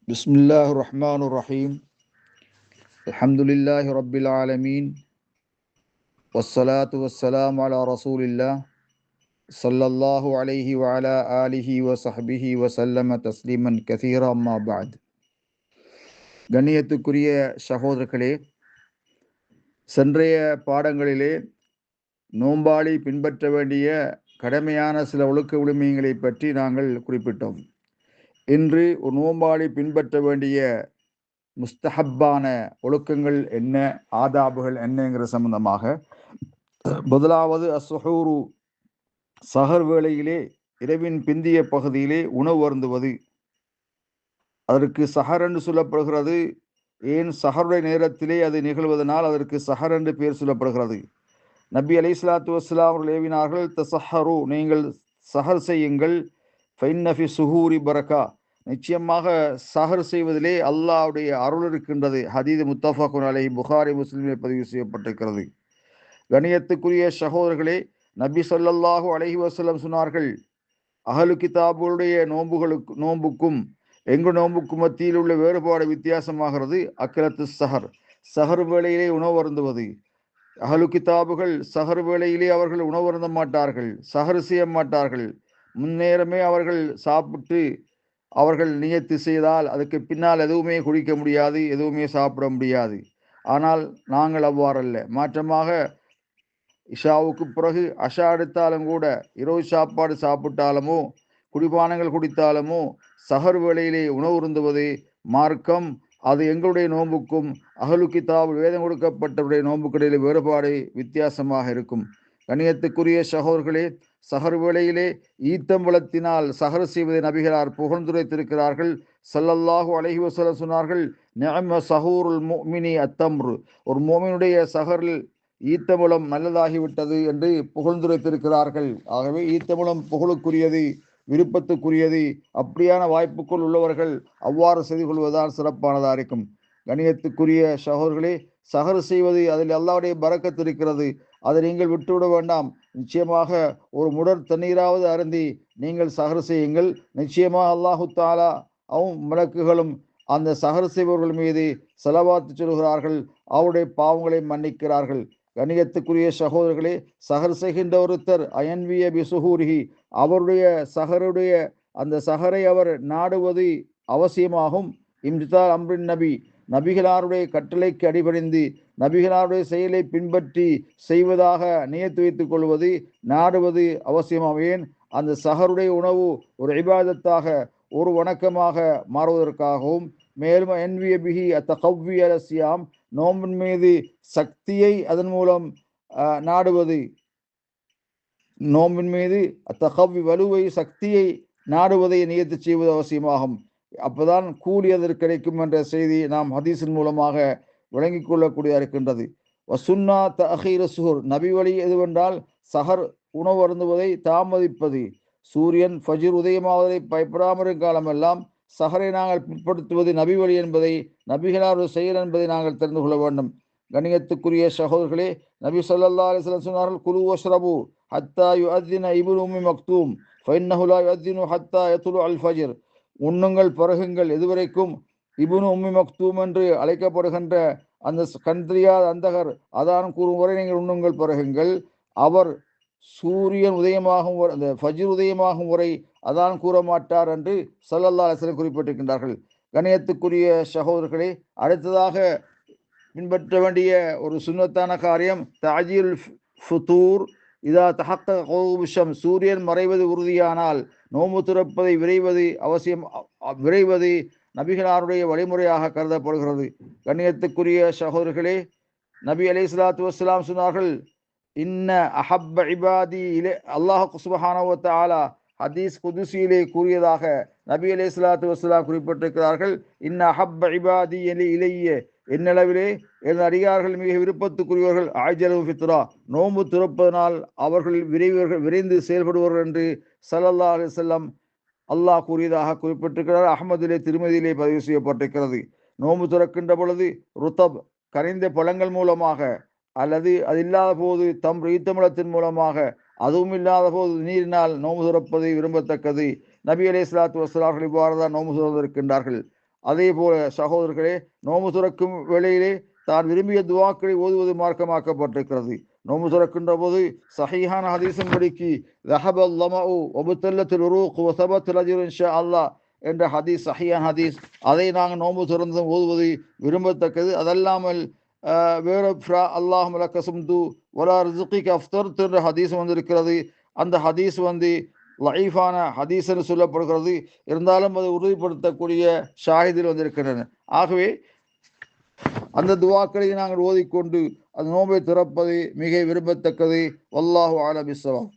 Bismillahirrahmanirrahim. Alhamdulillahi Rabbil Alameen. Wassalatu wassalamu ala Rasulillah. Sallallahu alayhi wa ala alihi wa sahbihi wa sallama tasliman kathira amma ba'd. கண்ணியத்துக்குரிய சகோதரர்களே, சென்றைய பாடங்களிலே நோம்பாளி பின்பற்ற வேண்டிய கடமையான சில ஒழுக்க விழுமியங்களை பற்றி நாங்கள் குறிப்பிட்டோம். இன்று ஒரு நோம்பாளி பின்பற்ற வேண்டிய முஸ்தஹப்பான ஒழுக்கங்கள் என்ன, ஆதாபுகள் என்னங்கிற சம்பந்தமாக முதலாவது அஸ்ஸுஹூரு, சஹர் வேளையிலே இரவின் பிந்திய பகுதியிலே உணவு அருந்துவது. அதற்கு சஹர் என்று சொல்லப்படுகிறது. ஏன் சஹருடைய நேரத்திலே அது நிகழ்வதனால் அதற்கு சஹர் என்று பெயர் சொல்லப்படுகிறது. நபி அலைஹிஸ்ஸலாத்து வஸ்ஸலாம் அவர்கள் ஏவினார்கள், தஸஹரு, நீங்கள் சஹர் செய்யுங்கள், ஃபைன்னஃபி சுஹூரி பரக்கா, நிச்சயமாக சஹர் செய்வதிலே அல்லாஹ்வுடைய அருள் இருக்கின்றது. ஹதீஸ் முத்தஃபகுன் அலைஹி, புகாரி முஸ்லிமில் பதிவு செய்யப்பட்டிருக்கிறது. கணியத்துக்குரிய சகோதரர்களே, நபி ஸல்லல்லாஹு அலைஹி வஸல்லம் சொன்னார்கள், அஹ்லு கிதாபுடைய நோன்புக்கும் எங்கள் நோன்புக்கும் மத்தியில் உள்ள வேறுபாடு வித்தியாசமாகிறது. அக்கலத்து சஹர், சஹர் வேளையிலே உணவு அருந்துவது. அஹ்லு கிதாபுகள் சஹர் வேளையிலே அவர்கள் உணவு அருந்த மாட்டார்கள், சஹர் செய்ய மாட்டார்கள். முன்னேரமே அவர்கள் சாப்பிட்டு அவர்கள் நியத்து செய்தால் அதுக்கு பின்னால் எதுவுமே குடிக்க முடியாது, எதுவுமே சாப்பிட முடியாது. ஆனால் நாங்கள் அவ்வாறல்ல. மாற்றமாக இஷாவுக்கு பிறகு அஷா எடுத்தாலும் கூட, இரவு சாப்பாடு சாப்பிட்டாலுமோ குடிபானங்கள் குடித்தாலுமோ சஹர் வேளையிலே உணவு அருந்துவது மார்க்கம். அது எங்களுடைய நோன்புக்கும் அஹ்லு கிதாப் வேதம் கொடுக்கப்பட்டவருடைய நோன்புக்கிடையிலே வேறுபாடு வித்தியாசமாக இருக்கும். கணியத்துக்குரிய சகோதரர்களே, சஹர் வேளையிலே ஈத்தம்பழத்தினால் சஹர் செய்வதை நபிகளார் புகழ்ந்துரைத்திருக்கிறார்கள். ஸல்லல்லாஹு அலைஹி வஸல்லம் சொன்னார்கள், நிஅம சஹூருல் முஃமினி அத்தம்ரு, ஒரு மோமினுடைய சஹரில் ஈத்தம்பழம் நல்லதாகிவிட்டது என்று புகழ்ந்துரைத்திருக்கிறார்கள். ஆகவே ஈத்தம்பழம் புகழுக்குரியது, விருப்பத்துக்குரியது. அப்படியான வாய்ப்புக்குள் உள்ளவர்கள் அவ்வாறு செய்து கொள்வதுதான் சிறப்பானதாக இருக்கும். கணியத்துக்குரிய சகோதரர்களே, சஹர் செய்வது அதில் அல்லாஹ்வுடைய பரக்கத் இருக்கிறது. அதை நீங்கள் விட்டுவிட வேண்டாம். நிச்சயமாக ஒரு முடர் தண்ணீராவது அருந்தி நீங்கள் சஹர் செய்யுங்கள். நிச்சயமாக அல்லாஹு தாலா அவன் மலக்குகளும் அந்த சஹர் செய்பவர்கள் மீது ஸலவாத்து சொல்கிறார்கள், அவருடைய பாவங்களை மன்னிக்கிறார்கள். கணியத்துக்குரிய சகோதரர்களே, சஹர் செய்கின்ற ஒருத்தர் அயன்விய பிசுஹூரிஹி, அவருடைய சஹருடைய அந்த சஹரை அவர் நாடுவது அவசியமாகும். இம்திதால் அம்ரின் நபி, நபிகளாருடைய கட்டளைக்கு அடிபணிந்து நபிகளாருடைய செயலை பின்பற்றி செய்வதாக நியத்து வைத்துக் கொள்வது, நாடுவது அவசியமாகும். ஏன், அந்த சஹருடைய உணவு ஒரு இபாதத்தாக, ஒரு வணக்கமாக மாறுவதற்காகவும், மேலும் என்விய பிஹி அத்தகவ்வி அலசியாம், நோம்பின் மீது சக்தியை அதன் மூலம் நாடுவது, நோம்பின் மீது அத்தகவ்வி வலுவை சக்தியை நாடுவதை நியத்து செய்வது அவசியமாகும். அப்பதான் கூலி அதற்கு கிடைக்கும் என்ற செய்தி நாம் ஹதீஸின் மூலமாக விளங்கிக் கொள்ளக்கூடியதாக இருக்கின்றது. வசுன்னா தஅഖீர சுஹர், நபி வழி எதுவென்றால் சஹர் உணவு அருந்துவதை தாமதிப்பது. சூரியன் ஃபஜ்ர் உதயமாவதை பயப்படாமல் காலமெல்லாம் சஹரை நாங்கள் பிற்படுத்துவது நபி வழி என்பதை, நபிகளாருடைய செயல் என்பதை நாங்கள் தெரிந்து கொள்ள வேண்டும். கணியத்துக்குரிய சகோதரர்களே, நபி ஸல்லல்லாஹு அலைஹி வஸல்லம் சொன்னார்கள், குலு வஷ்ரபு ஹத்தா யுஅத்தின இப்னு உம்மி மக்தூம் ஃபஇன்னஹு லா யுஅத்தினு ஹத்தா யத்லு அல் ஃபஜ்ர், உண்ணுங்கள் பருகுங்கள் எதுவரைக்கும் இப்னு உம்மி மக்தூம் என்று அழைக்கப்படுகின்ற அந்த கண்திரியாத அந்தகர் அதான் கூறும் வரை நீங்கள் உண்ணுங்கள் பருகுங்கள். அவர் சூரியன் உதயமாகும் அந்த ஃபஜ்ர் உதயமாகும் வரை அதான் கூற மாட்டார் என்று ஸல்லல்லாஹு அலைஹி வஸல்லம் குறிப்பிட்டிருக்கின்றார்கள். கணியத்துக்குரிய சகோதரர்களே, அடுத்ததாக பின்பற்ற வேண்டிய ஒரு சுன்னத்தான காரியம் தஅஜீல் ஃபுதூர் இதா தஹக்கக குரூபு ஷம்ஸ், சூரியன் மறைவது உறுதியானால் நோன்பு துறப்பதை விரைவது அவசியம். விரைவது நபிகளாருடைய வழிமுறையாக கருதப்படுகிறது. கண்ணியத்துக்குரிய சகோதரர்களே, நபி அலைஹிஸ்ஸலாத்து வஸ்ஸலாம் சொன்னார்கள், இன்ன அஹப்ப இபாதி இலே, அல்லாஹ் சுப்ஹானஹு வ தஆலா ஹதீஸ் குதுசியிலே கூறியதாக நபி அலைஹிஸ்ஸலாத்து வஸ்ஸலாம் குறிப்பிட்டிருக்கிறார்கள், இன்ன அஹப்ப இபாதி இலைய, என்னளவிலே எனது அடியார்கள் மிக விருப்பத்துக்குரியவர்கள் ஆஜலும் ஃபித்ரா, நோன்பு துறப்பதனால் அவர்கள் விரைந்து செயல்படுவார்கள் என்று ஸல்லல்லாஹு அலைஹி வஸல்லம் அல்லாஹ் கூறியதாக குறிப்பிட்டிருக்கிறார். அஹ்மதிலே திருமதியிலே பதிவு செய்யப்பட்டிருக்கிறது. நோன்பு துறக்கின்ற பொழுது ருத்தப், கனிந்த பழங்கள் மூலமாக, அல்லது அது இல்லாத போது ஈத்தம்பழத்தின் மூலமாக, அதுவும் இல்லாத போது நீரினால் நோன்பு துறப்பது விரும்பத்தக்கது. நபி அலைஹிஸ்ஸலாத்து வஸ்ஸலாம் இவ்வாறு தான் நோன்பு துறந்திருக்கின்றார்கள். அதே போல சகோதரர்களே, நோம்பு துறக்கும் வேளையிலே தான் விரும்பிய துவாக்களை ஓதுவது மார்க்கமாக்கப்பட்டிருக்கிறது. நோம்பு துறக்கின்ற போது சஹீஹான ஹதீஸின் படிக்கு ذهبல் லமஉ வபுத்தல்லத்தில் உரூக் வஸபத்தல் அஜ்ரு இன்ஷா அல்லாஹ் என்ற ஹதீஸ், சஹீஹான ஹதீஸ். அதை நாங்கள் நோம்பு துறந்து ஓதுவது விரும்பத்தக்கது. அதல்லாமல் வேற அல்லாஹும் லக்க சும்து வலா ரிஸ்கிக அஃப்தர்த் என்ற ஹதீஸ் வந்திருக்கிறது. அந்த ஹதீஸ் லைஃபான ஹதீஸ் என்று சொல்லப்படுகிறது. இருந்தாலும் அதை உறுதிப்படுத்தக்கூடிய ஷாஹிதில் வந்திருக்கின்றன. ஆகவே அந்த துவாக்களை நாங்கள் ஓதிக்கொண்டு அந்த நோன்பை திறப்பது மிக விரும்பத்தக்கது. வல்லாஹு அலம் பிஸ்ஸவாப்.